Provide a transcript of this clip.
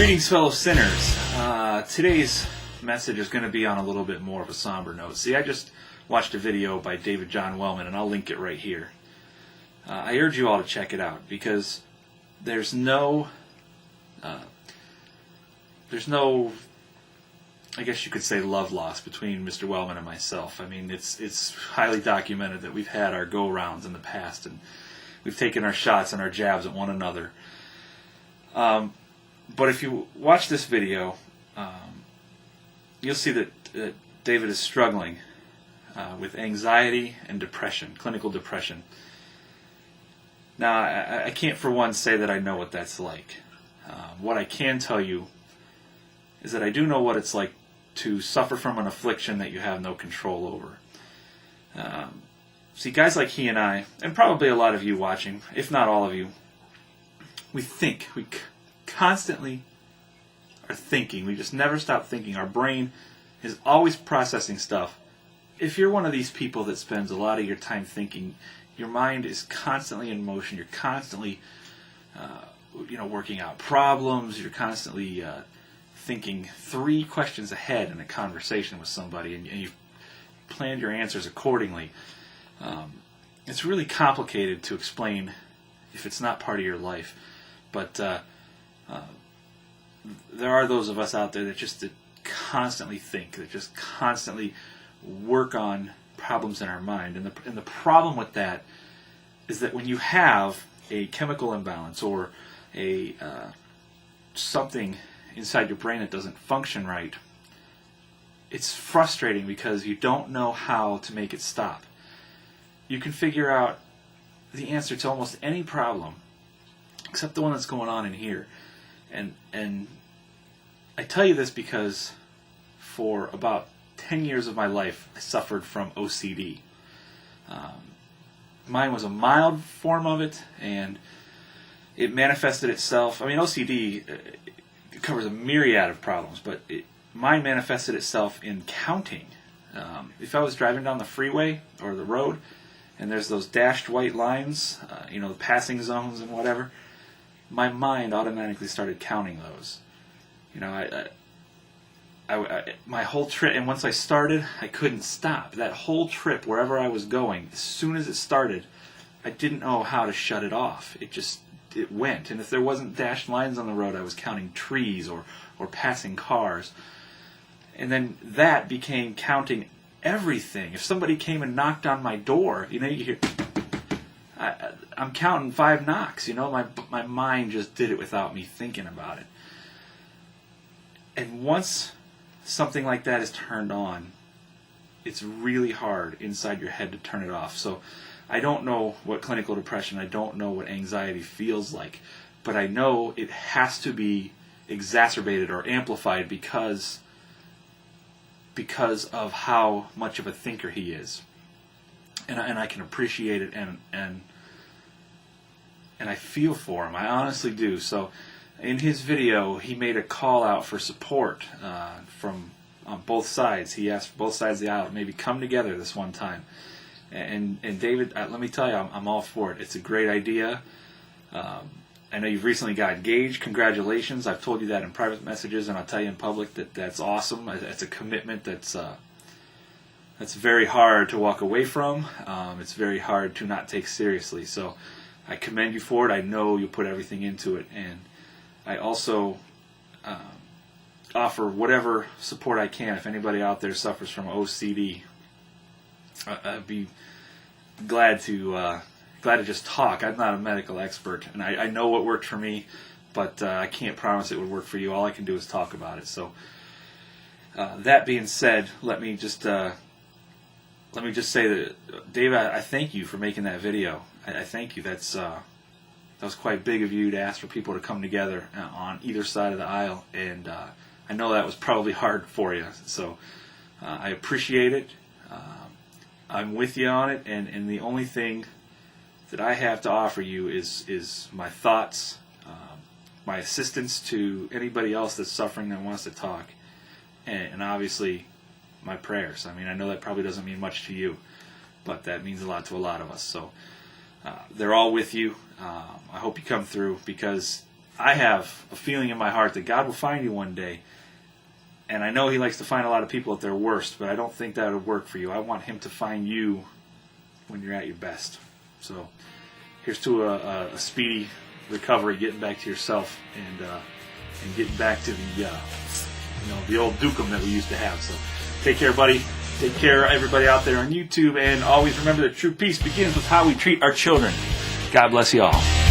Greetings, fellow sinners. Today's message is going to be on a little bit more of a somber note. See, I just watched a video by DavidJohnWellman, and I'll link it right here. I urge you all to check it out because there's no, I guess you could say, love lost between Mr. Wellman and myself. I mean, it's highly documented that we've had our go-rounds in the past, and we've taken our shots and our jabs at one another. But if you watch this video, you'll see that David is struggling with anxiety and depression, clinical depression. Now, I can't for one say that I know what that's like. What I can tell you is that I do know what it's like to suffer from an affliction that you have no control over. See, guys like he and I, and probably a lot of you watching, if not all of you, we constantly are thinking. We just never stop thinking. Our brain is always processing stuff. If you're one of these people that spends a lot of your time thinking, your mind is constantly in motion. You're constantly, working out problems. You're constantly thinking 3 questions ahead in a conversation with somebody, and you've planned your answers accordingly. It's really complicated to explain if it's not part of your life. But there are those of us out there that constantly think, that just constantly work on problems in our mind. And the problem with that is that when you have a chemical imbalance or a something inside your brain that doesn't function right, it's frustrating because you don't know how to make it stop. You can figure out the answer to almost any problem except the one that's going on in here. And I tell you this because for about 10 years of my life, I suffered from OCD. Mine was a mild form of it, and it manifested itself. I mean, OCD covers a myriad of problems, but mine manifested itself in counting. If I was driving down the freeway or the road, and there's those dashed white lines, the passing zones and whatever, my mind automatically started counting those. My whole trip, and once I started, I couldn't stop. That whole trip, wherever I was going, as soon as it started, I didn't know how to shut it off. It went. And if there wasn't dashed lines on the road, I was counting trees or passing cars. And then that became counting everything. If somebody came and knocked on my door, you hear, I'm counting 5 knocks. My mind just did it without me thinking about it. And once something like that is turned on, it's really hard inside your head to turn it off. So I don't know what clinical depression, I don't know what anxiety feels like, but I know it has to be exacerbated or amplified because of how much of a thinker he is. And I can appreciate it, and I feel for him. I honestly do. So in his video, he made a call out for support from on both sides. He asked both sides of the aisle to maybe come together this one time. And David, let me tell you, I'm all for it. It's a great idea. I know you've recently got engaged. Congratulations. I've told you that in private messages, and I'll tell you in public that's awesome. It's a commitment that's very hard to walk away from. It's very hard to not take seriously. So I commend you for it. I know you'll put everything into it. And I also offer whatever support I can. If anybody out there suffers from OCD, I'd be glad to just talk. I'm not a medical expert, and I know what worked for me, but I can't promise it would work for you. All I can do is talk about it. So that being said, let me just say that, Dave, I thank you for making that video. I thank you. That was quite big of you to ask for people to come together on either side of the aisle, and I know that was probably hard for you. So I appreciate it. I'm with you on it, and the only thing that I have to offer you is my thoughts, my assistance to anybody else that's suffering and wants to talk, and obviously my prayers. I mean, I know that probably doesn't mean much to you, but that means a lot to a lot of us. So they're all with you. I hope you come through, because I have a feeling in my heart that God will find you one day. And I know He likes to find a lot of people at their worst, but I don't think that would work for you. I want Him to find you when you're at your best. So here's to a speedy recovery, getting back to yourself, and getting back to the old Dukem that we used to have. So take care, buddy. Take care, everybody out there on YouTube, and always remember that true peace begins with how we treat our children. God bless you all.